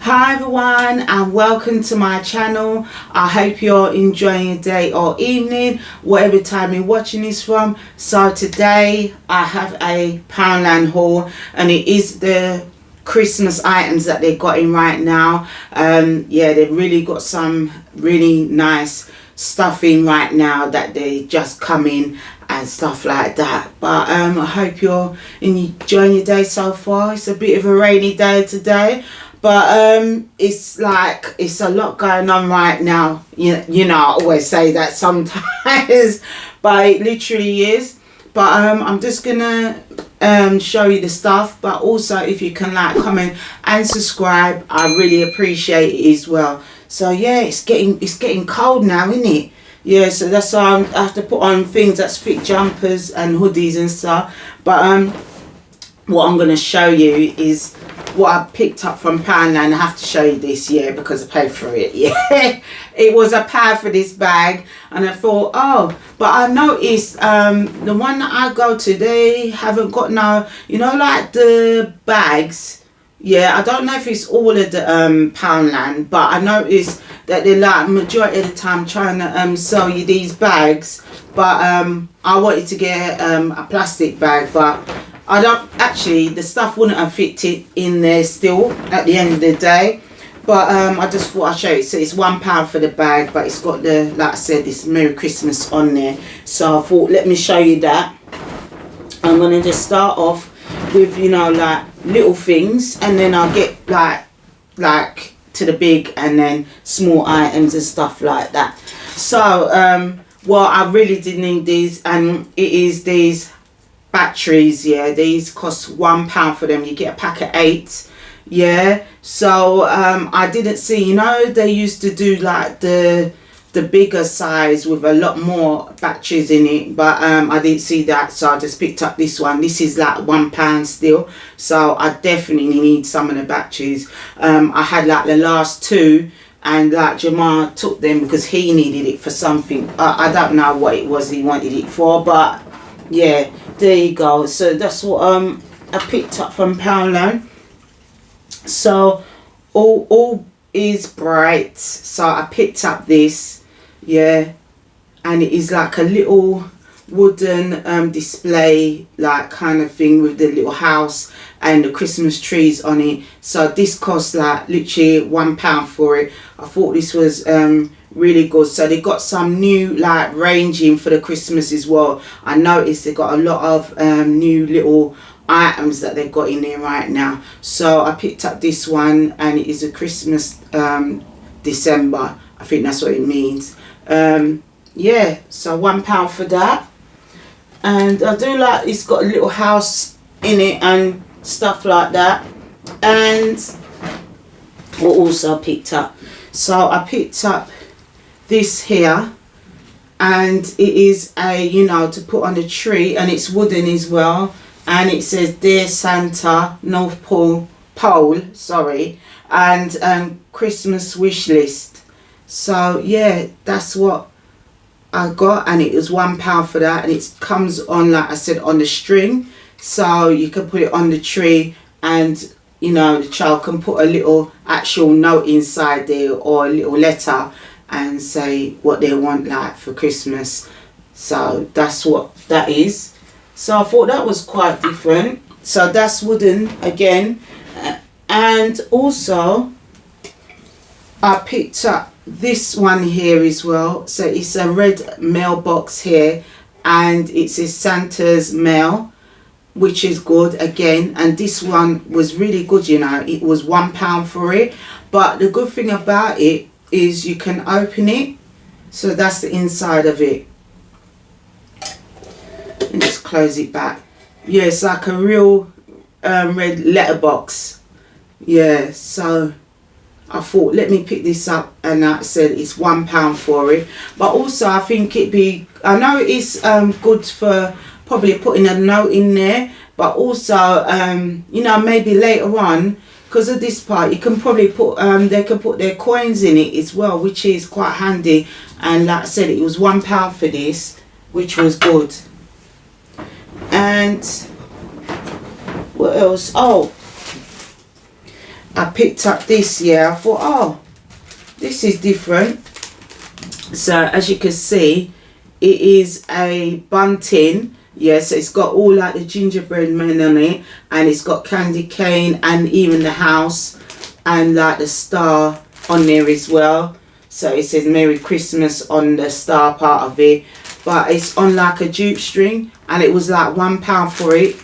Hi everyone, and welcome to my channel. I hope you're enjoying your day or evening, whatever time you're watching this from. So today I have a Poundland haul, and it is the Christmas items that they've got in right now. Yeah, they've really got some really nice stuff in right now that they just come in and stuff like that. But I hope you're enjoying your day so far. It's a bit of a rainy day today, but it's like it's a lot going on right now. You know, I always say that sometimes, but it literally is. But I'm just gonna show you the stuff, but also if you can like, comment and subscribe, I really appreciate it as well. So yeah, it's getting cold now, isn't it? Yeah, so that's why I have to put on things that's fit, jumpers and hoodies and stuff. But what I'm going to show you is what I picked up from Poundland. I have to show you this, yeah, because I paid for it. Yeah, it was £1 for this bag, and I thought, oh, but I noticed the one that I go to, they haven't got no, you know, like the bags. Yeah, I don't know if it's all of the Poundland, but I noticed that they're like majority of the time trying to sell you these bags. But I wanted to get a plastic bag, but I don't actually, the stuff wouldn't have fitted in there still at the end of the day. But I just thought I'd show you. So it's £1 for the bag, but it's got the, like I said, this Merry Christmas on there. So I thought, let me show you that. I'm gonna just start off with, you know, like little things, and then I'll get like to the big and then small items and stuff like that. So well, I really did need these, and it is these batteries. Yeah, these cost £1 for them. You get a pack of 8. Yeah, so I didn't see, you know, they used to do like the bigger size with a lot more batteries in it, but I didn't see that, so I just picked up this one. This is like £1 still, so I definitely need some of the batteries. I had like the last 2, and like Jamal took them because he needed it for something. I don't know what it was he wanted it for, but yeah, there you go. So that's what I picked up from Poundland. So all is bright, so I picked up this. Yeah, and it is like a little wooden display like kind of thing with the little house and the Christmas trees on it. So this cost like literally £1 for it. I thought this was really good. So they got some new like ranging for the Christmas as well. I noticed they got a lot of new little items that they've got in there right now. So I picked up this one, and it is a Christmas December, I think that's what it means. Yeah, so £1 for that. And I do like it's got a little house in it and stuff like that. And what also I picked up, so I picked up this here, and it is a, you know, to put on the tree, and it's wooden as well, and it says Dear Santa, North Pole, sorry, and Christmas wish list. So yeah, that's what I got, and it was £1 for that, and it comes on, like I said, on the string, so you can put it on the tree, and you know, the child can put a little actual note inside there, or a little letter, and say what they want like for Christmas. So that's what that is. So I thought that was quite different. So that's wooden again. And also I picked up this one here as well. So it's a red mailbox here, and it says Santa's mail, which is good again. And this one was really good, you know, it was £1 for it. But the good thing about it is you can open it, so that's the inside of it, and just close it back. Yeah, it's like a real red letterbox. Yeah, so I thought, let me pick this up, and like I said, it's £1 for it. But also I think it'd be, I know it's good for probably putting a note in there, but also you know, maybe later on, because of this part, you can probably put they can put their coins in it as well, which is quite handy. And like I said, it was £1 for this, which was good. And what else? Oh, I picked up this. I thought, oh, this is different. So as you can see, it is a bunting. So it's got all like the gingerbread men on it, and it's got candy cane and even the house and like the star on there as well. So it says Merry Christmas on the star part of it, but it's on like a jute string, and it was like £1 for it.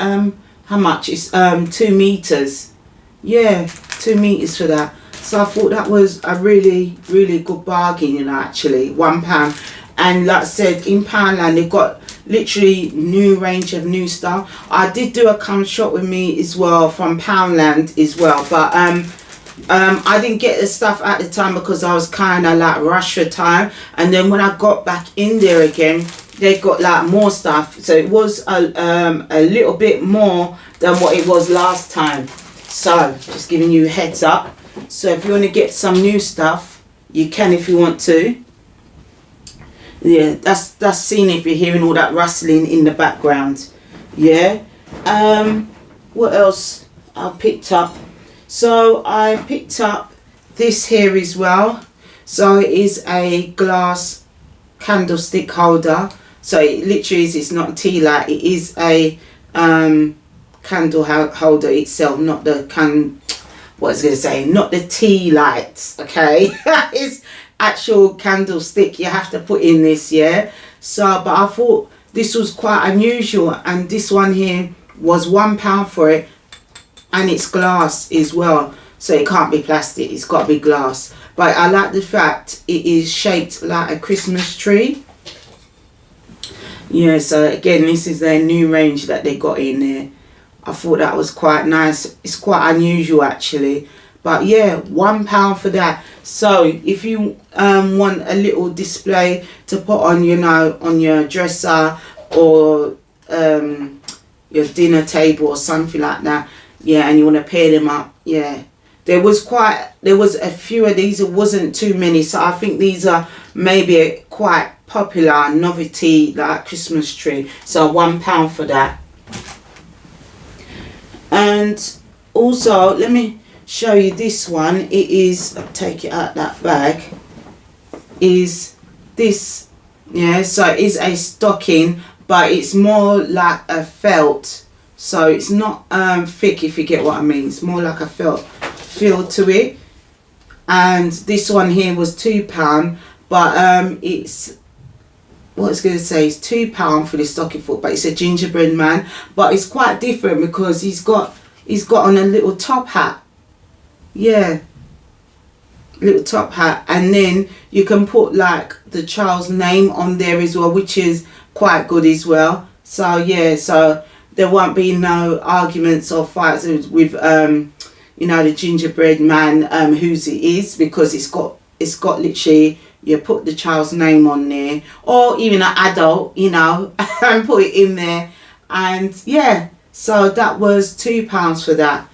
How much? It's 2 meters. 2 meters for that. So I thought that was a really good bargain, actually, £1. And like I said, in Poundland they've got literally new range of new stuff. I did do a come shop with me as well from Poundland as well, but I didn't get the stuff at the time because I was kind of like rushed for time. And then when I got back in there again, they got like more stuff, so it was a little bit more than what it was last time. So just giving you a heads up. So if you want to get some new stuff, you can if you want to. That's seen if you're hearing all that rustling in the background. What else I picked up? So I picked up this here as well. So it is a glass candlestick holder. So it literally is, it's not a tea light, it is a candle holder itself, not the not the tea lights, okay? It's actual candlestick you have to put in this. So but I thought this was quite unusual, and this one here was £1 for it, and it's glass as well, so it can't be plastic, it's got to be glass. But I like the fact it is shaped like a Christmas tree. So again, this is their new range that they got in there. I thought that was quite nice. It's quite unusual actually, but £1 for that. So if you want a little display to put on, on your dresser or your dinner table or something like that, and you want to pair them up, there was a few of these. It wasn't too many, so I think these are maybe a quite popular novelty like Christmas tree. So £1 for that. And also let me show you this one. It is, take it out that bag, is this, so it is a stocking, but it's more like a felt, so it's not thick, if you get what I mean. It's more like a felt feel to it. And this one here was £2, but it's, what I was going to say, is £2 for the stocking foot, but it's a gingerbread man. But it's quite different because he's got on a little top hat. Little top hat, and then you can put like the child's name on there as well, which is quite good as well. So so there won't be no arguments or fights with the gingerbread man, whose it is, because it's got literally, you put the child's name on there, or even an adult, and put it in there. And so that was £2 for that,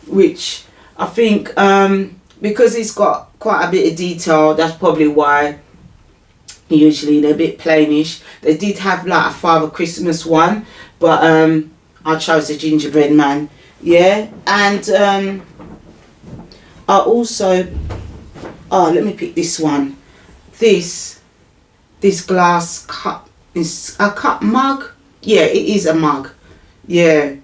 which I think because it's got quite a bit of detail, that's probably why usually they're a bit plainish. They did have like a Father Christmas one, but I chose the gingerbread man. And I also, let me pick this one. This glass cup is a cup mug. It is a mug. And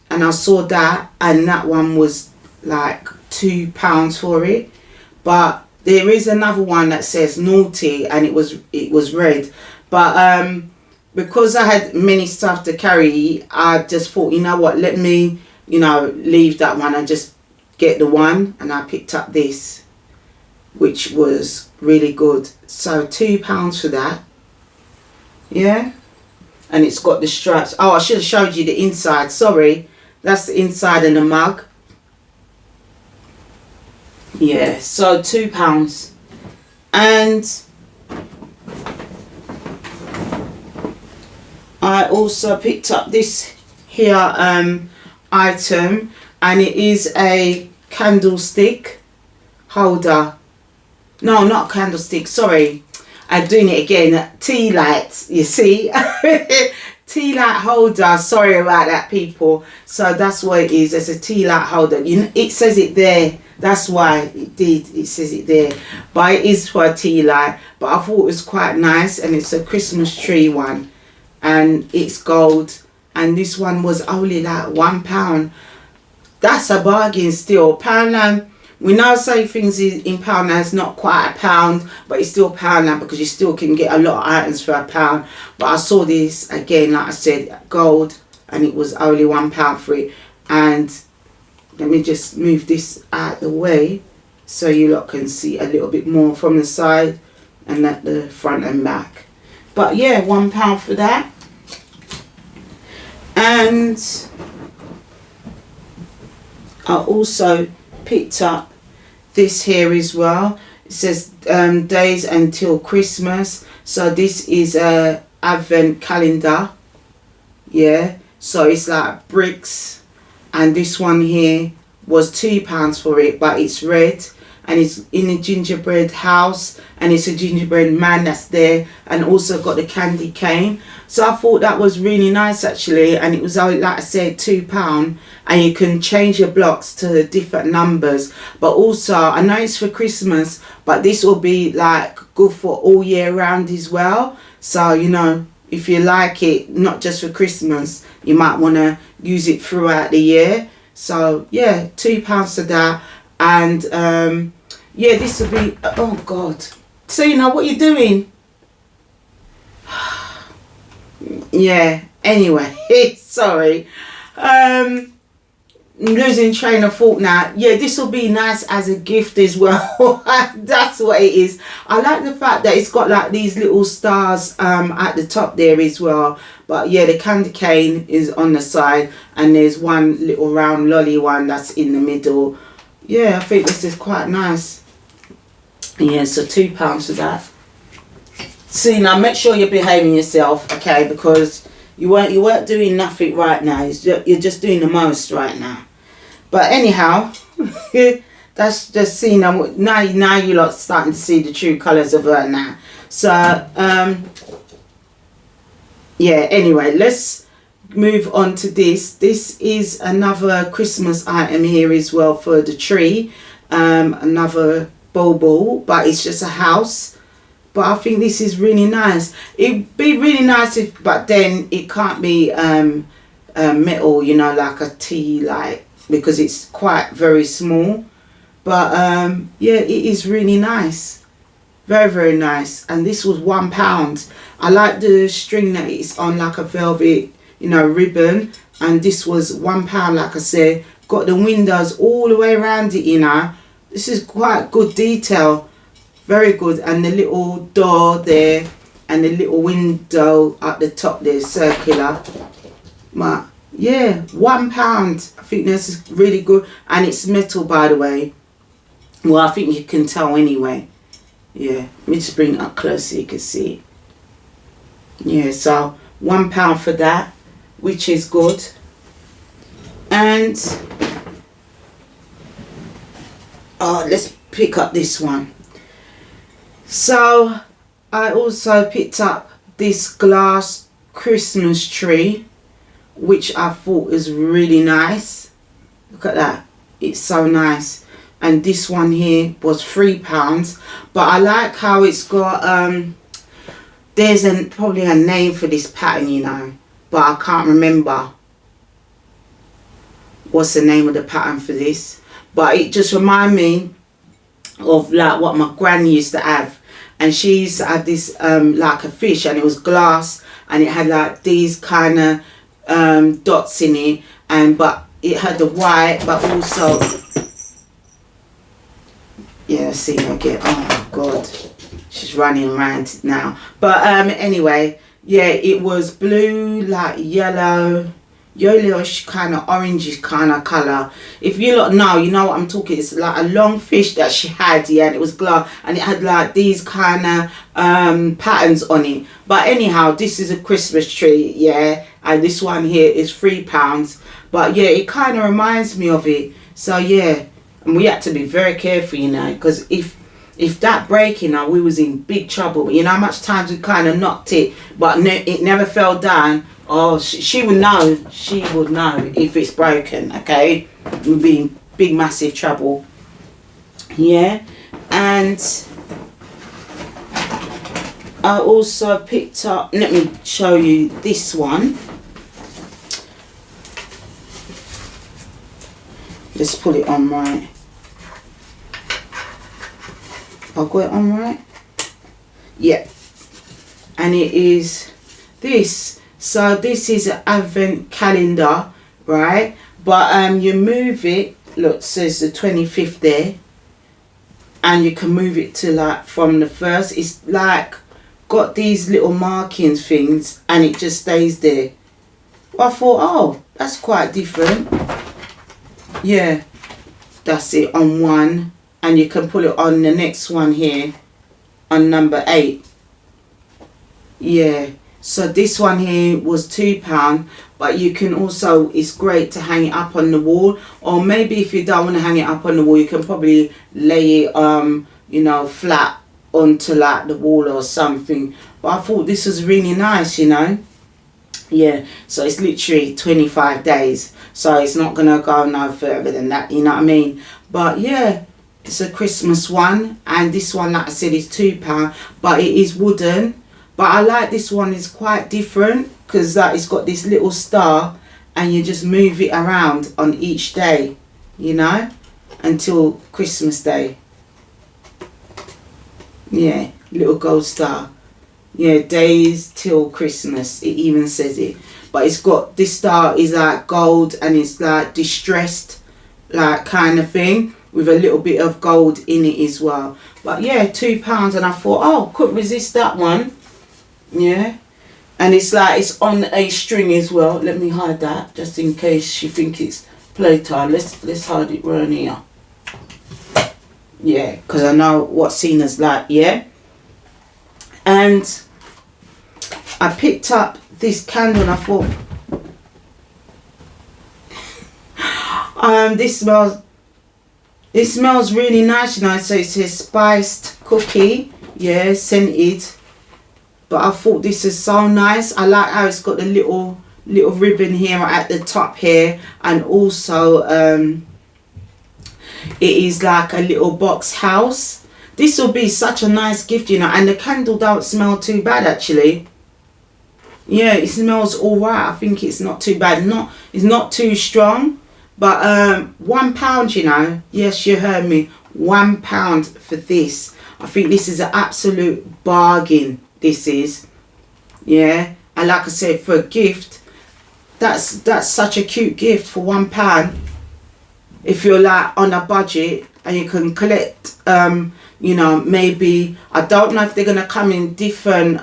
I saw that, and that one was like £2 for it. But there is another one that says naughty, and it was red. But because I had many stuff to carry, I just thought, you know what, let me leave that one and just get the one. And I picked up this, which was really good. So £2 for that. And it's got the straps. Oh, I should have showed you the inside, sorry. That's the inside of the mug. So £2. And I also picked up this here item, and it is a candlestick holder. No, not candlestick, sorry, I'm doing it again. Tea lights, you see. tea light holder. Sorry about that, people. So that's what it is. It's a tea light holder. It says it there. That's why it says it there. But it is for a tea light. But I thought it was quite nice, and it's a Christmas tree one, and it's gold. And this one was only like £1. That's a bargain still. Poundland. We now say things in Poundland is not quite a pound, but it's still Poundland because you still can get a lot of items for £1. But I saw this again, like I said, gold, and it was only £1 for it. And let me just move this out the way so you lot can see a little bit more from the side and at the front and back. But yeah, £1 for that. And I also picked up this here as well. It says days until Christmas. So this is a advent calendar. Yeah, so it's like bricks, and this one here was £2 for it, but it's red, and it's in a gingerbread house, and it's a gingerbread man that's there, and also got the candy cane. So I thought that was really nice actually, and it was only, like I said, £2, and you can change your blocks to different numbers. But also I know it's for Christmas, but this will be like good for all year round as well. So you know, if you like it not just for Christmas, you might want to use it throughout the year. So yeah, £2 for that. And yeah, this will be, oh god, so you know what you're doing. Yeah, anyway, sorry, losing train of thought now. Yeah, this will be nice as a gift as well. That's what it is. I like the fact that it's got like these little stars at the top there as well. But yeah, the candy cane is on the side, and there's one little round lolly one that's in the middle. Yeah, I think this is quite nice. Yeah, so £2 for that. See, now make sure you're behaving yourself, okay? Because you weren't doing nothing right now. You're just doing the most right now. But anyhow, that's just seeing now you lot starting to see the true colours of her now. So yeah. Anyway, let's move on to this. This is another Christmas item here as well for the tree. Another bauble, but it's just a house. But I think this is really nice. It'd be really nice if, but then it can't be metal, you know, like a tea light, because it's quite very small. But yeah, it is really nice, very nice. And this was £1. I like the string that it's on, like a velvet, you know, ribbon. And this was £1, like I said. Got the windows all the way around it, you know. This is quite good detail. Very good. And the little door there, and the little window at the top there, circular. But yeah, £1. I think this is really good. And it's metal, by the way. Well, I think you can tell anyway. Yeah, let me just bring it up close so you can see. Yeah, so £1 for that, which is good. And let's pick up this one. So I also picked up this glass Christmas tree, which I thought is really nice. Look at that, it's so nice. And this one here was £3, but I like how it's got there's probably a name for this pattern, you know, but I can't remember what's the name of the pattern for this. But it just reminds me of like what my gran used to have, and she used to have this like a fish, and it was glass, and it had like these kind of dots in it, and but it had the white, but also, yeah, see again, oh my god, she's running around now. But anyway, yeah, it was blue, like yellowish kind of orangey kind of colour. If you lot know, you know what I'm talking. It's like a long fish that she had, yeah, and it was glass, and it had like these kind of patterns on it. But anyhow, this is a Christmas tree, yeah, and this one here is £3. But yeah, it kind of reminds me of it. So yeah, and we had to be very careful, you know, because if if that breaking, now we was in big trouble. You know how much times we kind of knocked it, but it never fell down. Oh, she would know. She would know if it's broken. Okay, we'd be in big massive trouble. Yeah, and I also picked up, let me show you this one. Let's put it on right. I've got it on right. Yeah, and it is this. So this is an advent calendar, right? But you move it, look, says the 25th there, and you can move it to like from the 1st. It's like got these little markings things, and it just stays there. Well, I thought, oh, that's quite different. Yeah, that's it on one, and you can put it on the next one here on number 8. Yeah, so this one here was £2, but you can also, it's great to hang it up on the wall, or maybe if you don't want to hang it up on the wall, you can probably lay it you know, flat onto like the wall or something. But I thought this was really nice, you know. Yeah, so it's literally 25 days, so it's not gonna go no further than that, you know what I mean. But yeah, it's a Christmas one, and this one, like I said, is £2, but it is wooden. But I like this one, it's quite different because that it's got this little star, and you just move it around on each day, you know, until Christmas Day. Yeah, little gold star. Yeah, days till Christmas, it even says it. But it's got, this star is like gold, and it's like distressed, like kind of thing, with a little bit of gold in it as well. But yeah, £2, and I thought, oh, couldn't resist that one. Yeah, and it's like, it's on a string as well. Let me hide that just in case you think it's playtime. Let's hide it right here. Yeah, because I know what Cena's like. Yeah, and I picked up this candle, and I thought this smells really nice, you know. So it says spiced cookie, yeah, scented. But I thought this is so nice. I like how it's got the little ribbon here at the top here, and also it is like a little box house. This will be such a nice gift, you know, and the candle don't smell too bad actually. Yeah, it smells all right. I think it's not too bad. It's not too strong, but £1, you know. Yes, you heard me. £1 for this. I think this is an absolute bargain. This is, yeah. And like I said, for a gift, that's such a cute gift for £1. If you're like on a budget and you can collect, you know, maybe, I don't know if they're gonna come in different,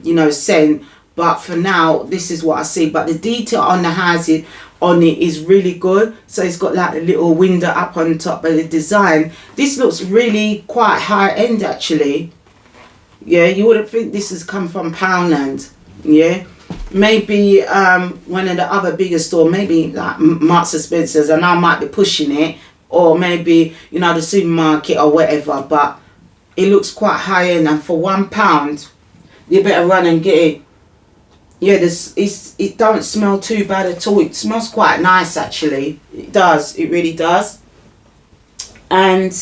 you know, scent. But for now, this is what I see. But the detail on the housing on it is really good. So it's got like a little window up on top, but the design, this looks really quite high end actually. Yeah, you wouldn't think this has come from Poundland. Yeah, maybe one of the other bigger store, maybe like Marks and Spencer's, and I might be pushing it, or maybe, you know, the supermarket or whatever. But it looks quite high end, and for £1, you better run and get it. Yeah, it don't smell too bad at all. It smells quite nice actually. It does. It really does. And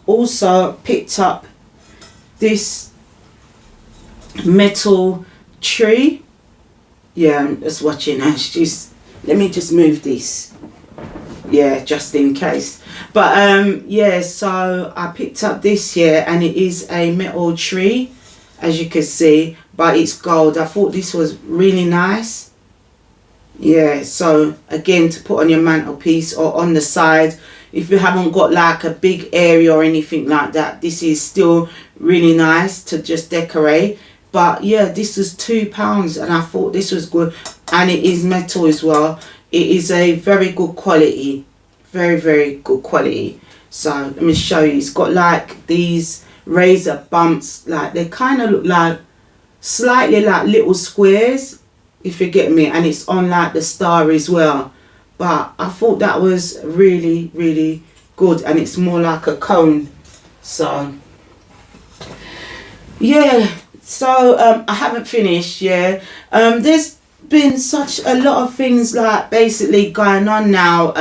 also picked up this metal tree. Yeah, I'm just watching her. Let me just move this. Yeah, just in case. But yeah, so I picked up this here, and it is a metal tree, as you can see, but it's gold. I thought this was really nice. Yeah, so again, to put on your mantelpiece or on the side, if you haven't got like a big area or anything like that, this is still really nice to just decorate. But yeah, this was £2, and I thought this was good, and it is metal as well. It is a very good quality, very, very good quality. So let me show you. It's got like these razor bumps, like they kind of look like slightly like little squares, if you get me, and it's on like the star as well. But I thought that was really, really good, and it's more like a cone. So Yeah, so I haven't finished. Yeah, there's been such a lot of things like basically going on now.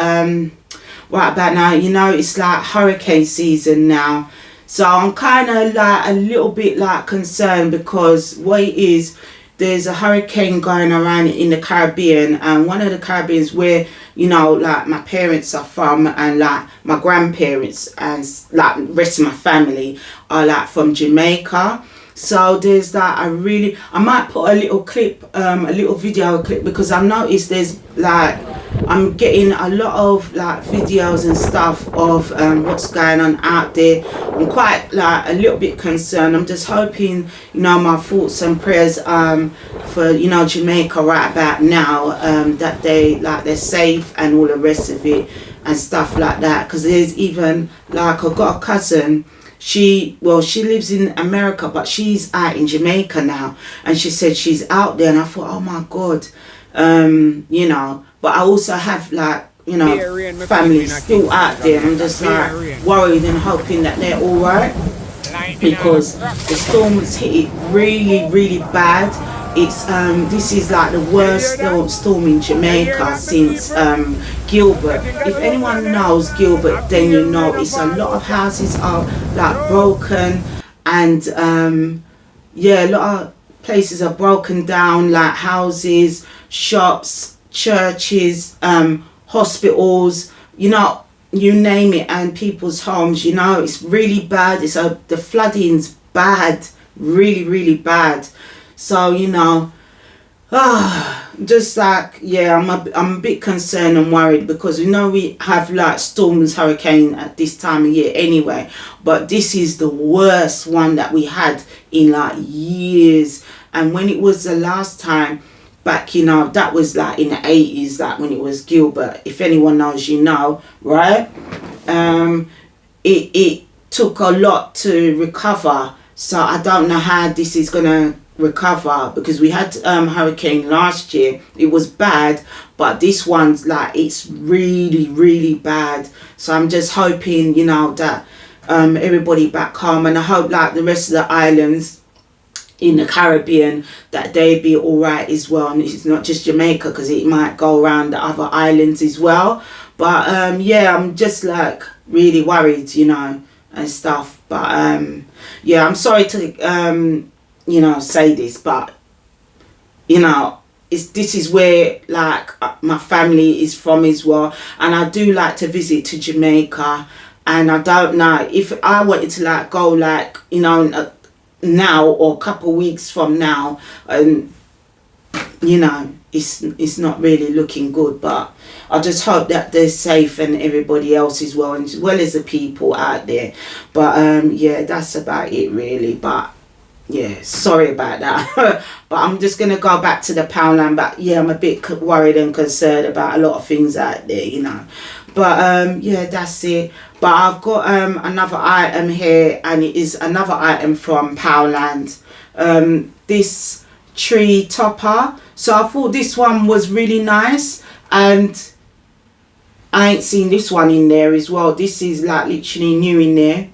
Right about now, you know, it's like hurricane season now, so I'm kind of like a little bit like concerned because what it is, there's a hurricane going around in the Caribbean, and one of the Caribbeans where, you know, like my parents are from, and like my grandparents and like rest of my family are like from Jamaica. So there's that. I might put a little clip, a little video clip, because I've noticed there's like, I'm getting a lot of like videos and stuff of what's going on out there. I'm quite like a little bit concerned. I'm just hoping, you know, my thoughts and prayers for, you know, Jamaica right about now, that they're safe and all the rest of it and stuff like that. Because there's even like, I've got a cousin. She lives in America, but she's out in Jamaica now, and she said she's out there, and I thought, oh my God, you know. But I also have like, you know, family still out there. I'm just like worried and hoping that they're all right, because the storms hit it really, really bad. It's this is like the worst storm in Jamaica since Gilbert. If anyone knows Gilbert, then you know it's a lot of houses are like broken, and yeah, a lot of places are broken down, like houses, shops, churches, hospitals, you know, you name it, and people's homes. You know, it's really bad. The flooding's bad, really, really bad. So, you know, just like, yeah, I'm a bit concerned and worried, because we know we have like storms, hurricane at this time of year anyway, but this is the worst one that we had in like years. And when it was the last time back, you know, that was like in the 80s, like when it was Gilbert. If anyone knows, you know, right? It took a lot to recover, so I don't know how this is gonna recover, because we had hurricane last year. It was bad, but this one's like, it's really, really bad. So I'm just hoping, you know, that everybody back home, and I hope like the rest of the islands in the Caribbean, that they be all right as well. And it's not just Jamaica, because it might go around the other islands as well. But yeah, I'm just like really worried, you know, and stuff. But yeah, I'm sorry to you know, say this, but you know, this is where like my family is from as well, and I do like to visit to Jamaica. And I don't know if I wanted to like go, like, you know, now or a couple of weeks from now, and you know, it's not really looking good. But I just hope that they're safe, and everybody else as well, and as well as the people out there. But yeah, that's about it really. But yeah, sorry about that. But I'm just gonna go back to the Poundland. But yeah, I'm a bit worried and concerned about a lot of things out there, you know. But yeah, that's it. But I've got another item here, and it is another item from Poundland. This tree topper. So I thought this one was really nice, and I ain't seen this one in there as well. This is like literally new in there,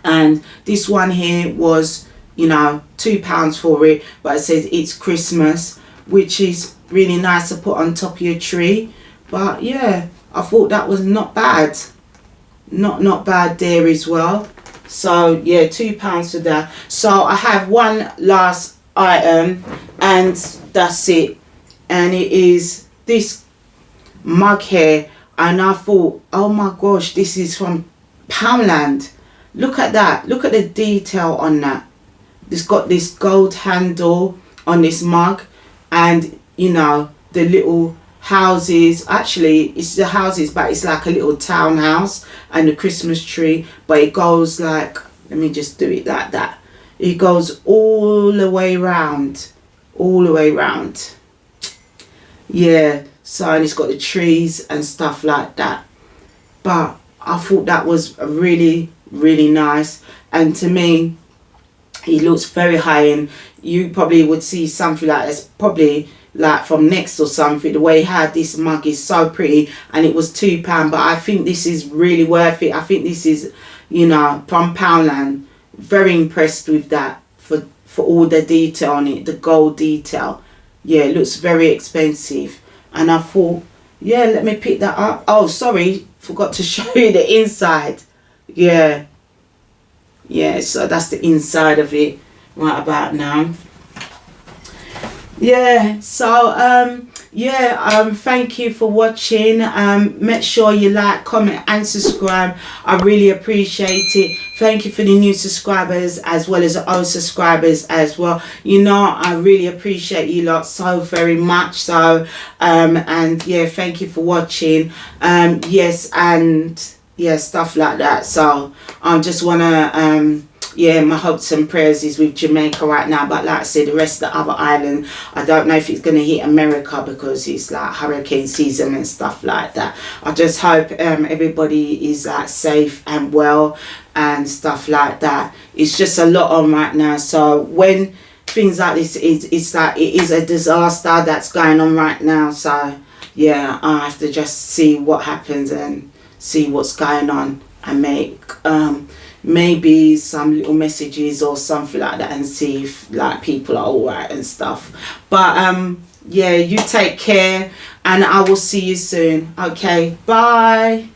and this one here was, you know, £2 for it, but it says it's Christmas, which is really nice to put on top of your tree. But yeah, I thought that was not bad, not bad there as well. So yeah, £2 for that. So I have one last item, and that's it, and it is this mug here. And I thought, oh my gosh, this is from Poundland. Look at that, look at the detail on that. It's got this gold handle on this mug, and you know, the little houses, actually it's the houses, but it's like a little townhouse, and the Christmas tree. But it goes like, let me just do it like that, it goes all the way round, all the way round. Yeah, so, and it's got the trees and stuff like that. But I thought that was really, really nice, and to me it looks very high end. You probably would see something like this probably like from Next or something. The way how this mug is so pretty, and it was £2, but I think this is really worth it. I think this is, you know, from Poundland. Very impressed with that. for all the detail on it, the gold detail. Yeah, it looks very expensive. And I thought, yeah, let me pick that up. Oh, sorry, forgot to show you the inside. Yeah, so that's the inside of it right about now. Yeah, so thank you for watching. Make sure you like, comment and subscribe. I really appreciate it. Thank you for the new subscribers as well as the old subscribers as well. You know, I really appreciate you lot so very much. So and yeah, thank you for watching. Yes, and yeah, stuff like that. So I just wanna yeah, my hopes and prayers is with Jamaica right now, but like I said, the rest of the other island, I don't know if it's going to hit America because it's like hurricane season and stuff like that. I just hope everybody is like safe and well and stuff like that. It's just a lot on right now, so when things like this, it's like it is a disaster that's going on right now. So yeah, I have to just see what happens and see what's going on and make maybe some little messages or something like that and see if like people are all right and stuff. But yeah, you take care and I will see you soon. Okay, bye.